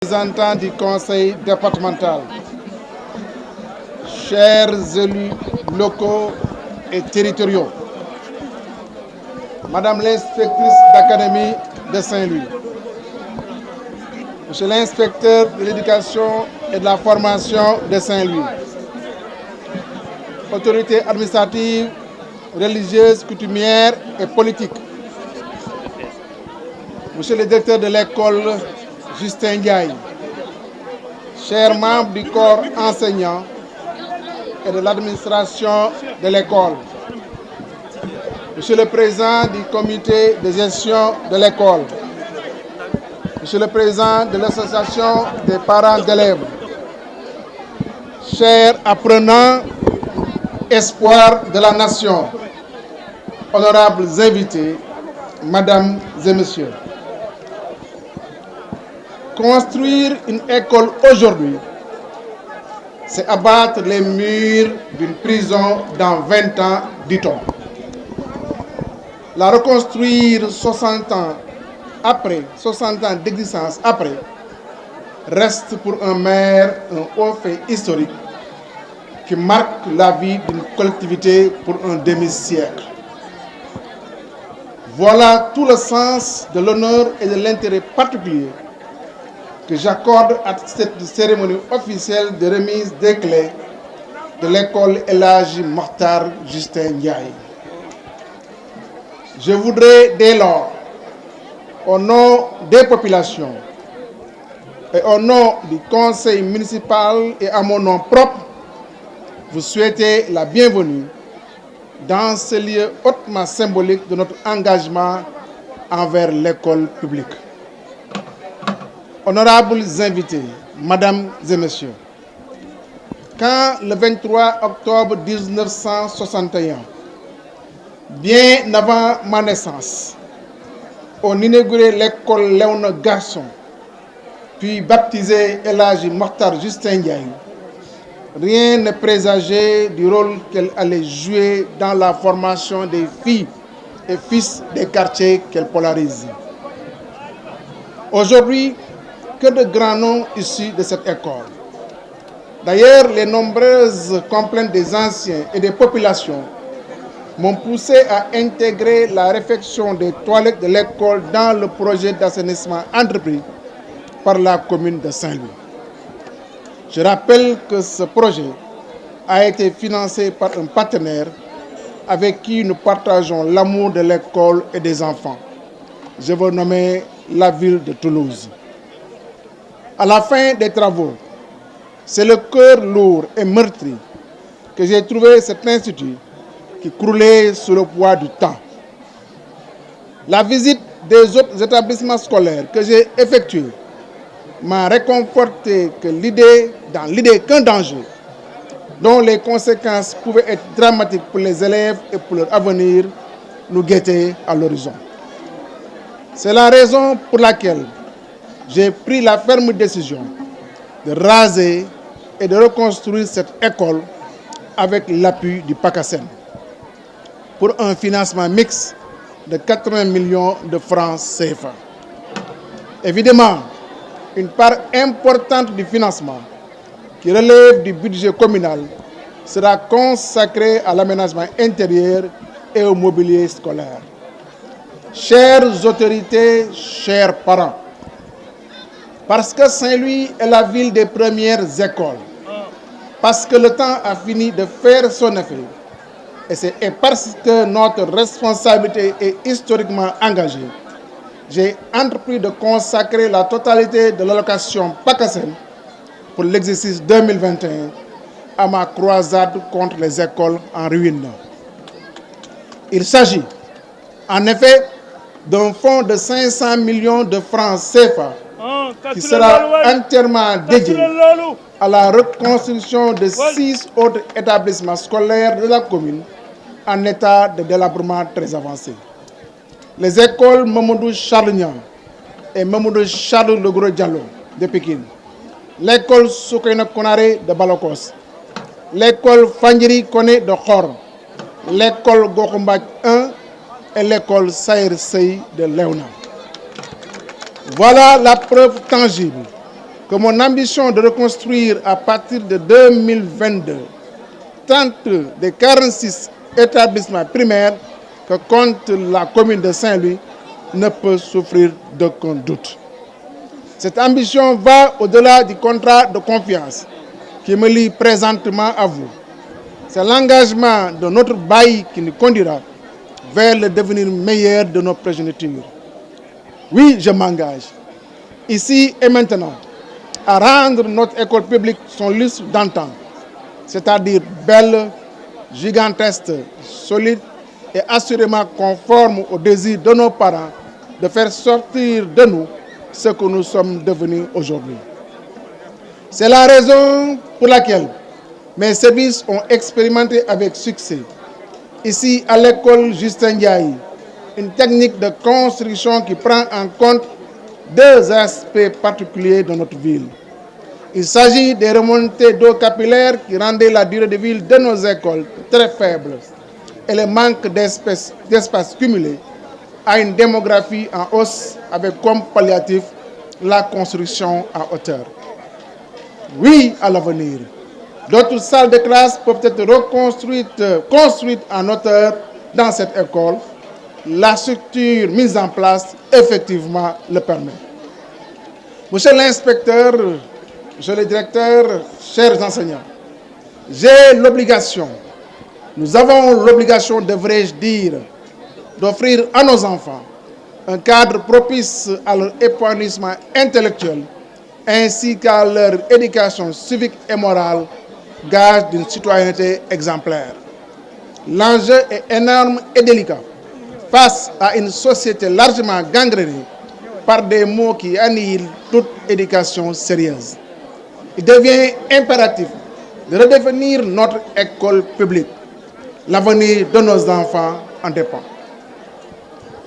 Représentants du conseil départemental, chers élus locaux et territoriaux, Madame l'inspectrice d'académie de Saint-Louis, Monsieur l'inspecteur de l'éducation et de la formation de Saint-Louis, autorités administratives, religieuses, coutumières et politiques, Monsieur le directeur de l'école Justin Ndiaye, chers membres du corps enseignant et de l'administration de l'école, Monsieur le président du comité de gestion de l'école, Monsieur le président de l'association des parents d'élèves, chers apprenants, espoirs de la nation, honorables invités, Mesdames et Messieurs. Construire une école aujourd'hui, c'est abattre les murs d'une prison dans 20 ans, dit-on. La reconstruire 60 ans après, 60 ans d'existence après, reste pour un maire un haut fait historique qui marque la vie d'une collectivité pour un demi-siècle. Voilà tout le sens de l'honneur et de l'intérêt particulier que j'accorde à cette cérémonie officielle de remise des clés de l'école El Hadji Mokhtar Justin Ndiaye. Je voudrais dès lors, au nom des populations et au nom du conseil municipal et à mon nom propre, vous souhaiter la bienvenue dans ce lieu hautement symbolique de notre engagement envers l'école publique. Honorables invités, Mesdames et Messieurs, quand le 23 octobre 1961, bien avant ma naissance, on inaugurait l'école Léona Garçon, puis baptisée El Hadji Mokhtar Justin Ndiaye, rien ne présageait du rôle qu'elle allait jouer dans la formation des filles et fils des quartiers qu'elle polarise. Aujourd'hui, que de grands noms issus de cette école. D'ailleurs, les nombreuses complaintes des anciens et des populations m'ont poussé à intégrer la réfection des toilettes de l'école dans le projet d'assainissement entrepris par la commune de Saint-Louis. Je rappelle que ce projet a été financé par un partenaire avec qui nous partageons l'amour de l'école et des enfants. Je veux nommer la ville de Toulouse. À la fin des travaux, c'est le cœur lourd et meurtri que j'ai trouvé cet institut qui croulait sous le poids du temps. La visite des autres établissements scolaires que j'ai effectués m'a réconforté que dans l'idée qu'un danger dont les conséquences pouvaient être dramatiques pour les élèves et pour leur avenir nous guettait à l'horizon. C'est la raison pour laquelle j'ai pris la ferme décision de raser et de reconstruire cette école avec l'appui du PACASEN pour un financement mixte de 80 millions de francs CFA. Évidemment, une part importante du financement qui relève du budget communal sera consacrée à l'aménagement intérieur et au mobilier scolaire. Chères autorités, chers parents, parce que Saint-Louis est la ville des premières écoles, parce que le temps a fini de faire son effet, et parce que notre responsabilité est historiquement engagée, j'ai entrepris de consacrer la totalité de l'allocation PACASEN pour l'exercice 2021 à ma croisade contre les écoles en ruine. Il s'agit en effet d'un fonds de 500 millions de francs CFA qui sera entièrement dédié à la reconstruction de 6 autres établissements scolaires de la commune en état de délabrement très avancé. Les écoles Mamadou Charles Niang et Mamadou Charles Le Gros Diallo de Pékin, l'école Soukeyna Konaré de Balokos, l'école Fandjiri Koné de Khor, l'école Gokumbach 1 et l'école Saïr Sey de Léona. Voilà la preuve tangible que mon ambition de reconstruire à partir de 2022 30 des 46 établissements primaires que compte la commune de Saint-Louis ne peut souffrir d'aucun doute. Cette ambition va au-delà du contrat de confiance qui me lie présentement à vous. C'est l'engagement de notre bail qui nous conduira vers le devenir meilleur de nos progénitures. Oui, je m'engage, ici et maintenant, à rendre notre école publique son lustre d'antan, c'est-à-dire belle, gigantesque, solide et assurément conforme au désir de nos parents de faire sortir de nous ce que nous sommes devenus aujourd'hui. C'est la raison pour laquelle mes services ont expérimenté avec succès, ici à l'école Justin Ndiaye, une technique de construction qui prend en compte deux aspects particuliers de notre ville. Il s'agit des remontées d'eau capillaire qui rendaient la durée de vie de nos écoles très faible et le manque d'espace cumulé à une démographie en hausse avec comme palliatif la construction à hauteur. Oui, à l'avenir, d'autres salles de classe peuvent être construites en hauteur dans cette école. La structure mise en place, effectivement, le permet. Monsieur l'inspecteur, monsieur le directeur, chers enseignants, j'ai l'obligation, nous avons l'obligation, devrais-je dire, d'offrir à nos enfants un cadre propice à leur épanouissement intellectuel ainsi qu'à leur éducation civique et morale, gage d'une citoyenneté exemplaire. L'enjeu est énorme et délicat face à une société largement gangrénée par des maux qui annihilent toute éducation sérieuse. Il devient impératif de redevenir notre école publique. L'avenir de nos enfants en dépend.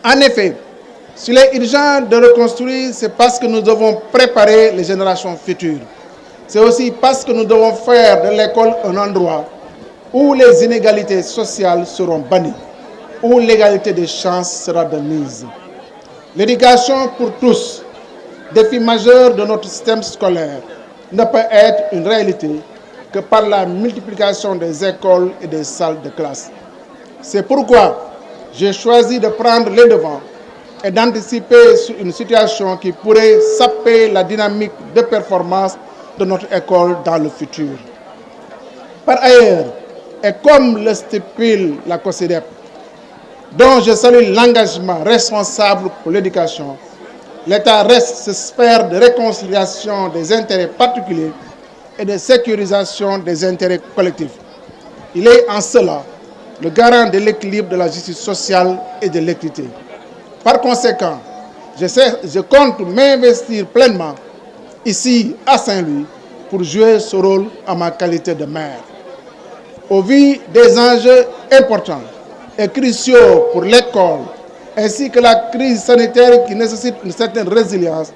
En effet, s'il est urgent de reconstruire, c'est parce que nous devons préparer les générations futures. C'est aussi parce que nous devons faire de l'école un endroit où les inégalités sociales seront bannies, où l'égalité des chances sera de mise. L'éducation pour tous, défi majeur de notre système scolaire, ne peut être une réalité que par la multiplication des écoles et des salles de classe. C'est pourquoi j'ai choisi de prendre les devants et d'anticiper sur une situation qui pourrait saper la dynamique de performance de notre école dans le futur. Par ailleurs, et comme le stipule la COSYDEP, dont je salue l'engagement responsable pour l'éducation, l'État reste cette sphère de réconciliation des intérêts particuliers et de sécurisation des intérêts collectifs. Il est en cela le garant de l'équilibre de la justice sociale et de l'équité. Par conséquent, je compte m'investir pleinement ici à Saint-Louis pour jouer ce rôle en ma qualité de maire. Au vu des enjeux importants et cruciaux pour l'école, ainsi que la crise sanitaire qui nécessite une certaine résilience,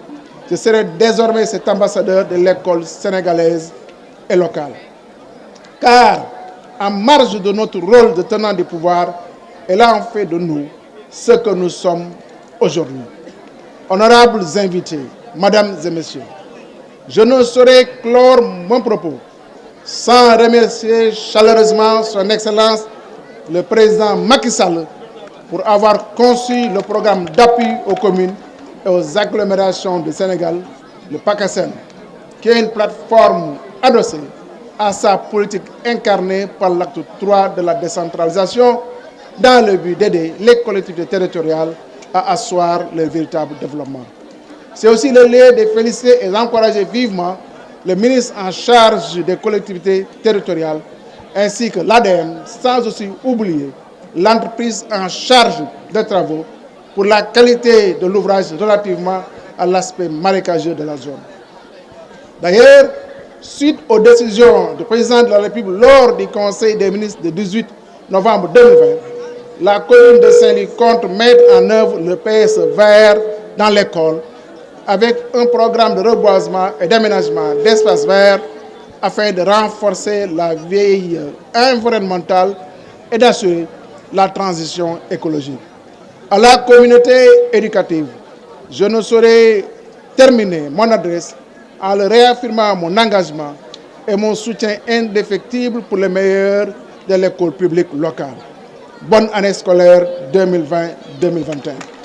je serai désormais cet ambassadeur de l'école sénégalaise et locale. Car, en marge de notre rôle de tenant du pouvoir, elle a en fait de nous ce que nous sommes aujourd'hui. Honorables invités, mesdames et messieurs, je ne saurais clore mon propos sans remercier chaleureusement son Excellence le président Macky Sall pour avoir conçu le programme d'appui aux communes et aux agglomérations du Sénégal, le PACASEN, qui est une plateforme adossée à sa politique incarnée par l'acte 3 de la décentralisation dans le but d'aider les collectivités territoriales à asseoir leur véritable développement. C'est aussi le lieu de féliciter et d'encourager vivement le ministre en charge des collectivités territoriales ainsi que l'ADM, sans aussi oublier l'entreprise en charge des travaux pour la qualité de l'ouvrage relativement à l'aspect marécageux de la zone. D'ailleurs, suite aux décisions du président de la République lors du Conseil des ministres du 18 novembre 2020, la commune de Saint-Louis compte mettre en œuvre le PS vert dans l'école avec un programme de reboisement et d'aménagement d'espaces verts afin de renforcer la veille environnementale et d'assurer la transition écologique. À la communauté éducative, je ne saurais terminer mon adresse en leur réaffirmant mon engagement et mon soutien indéfectible pour le meilleur de l'école publique locale. Bonne année scolaire 2020-2021.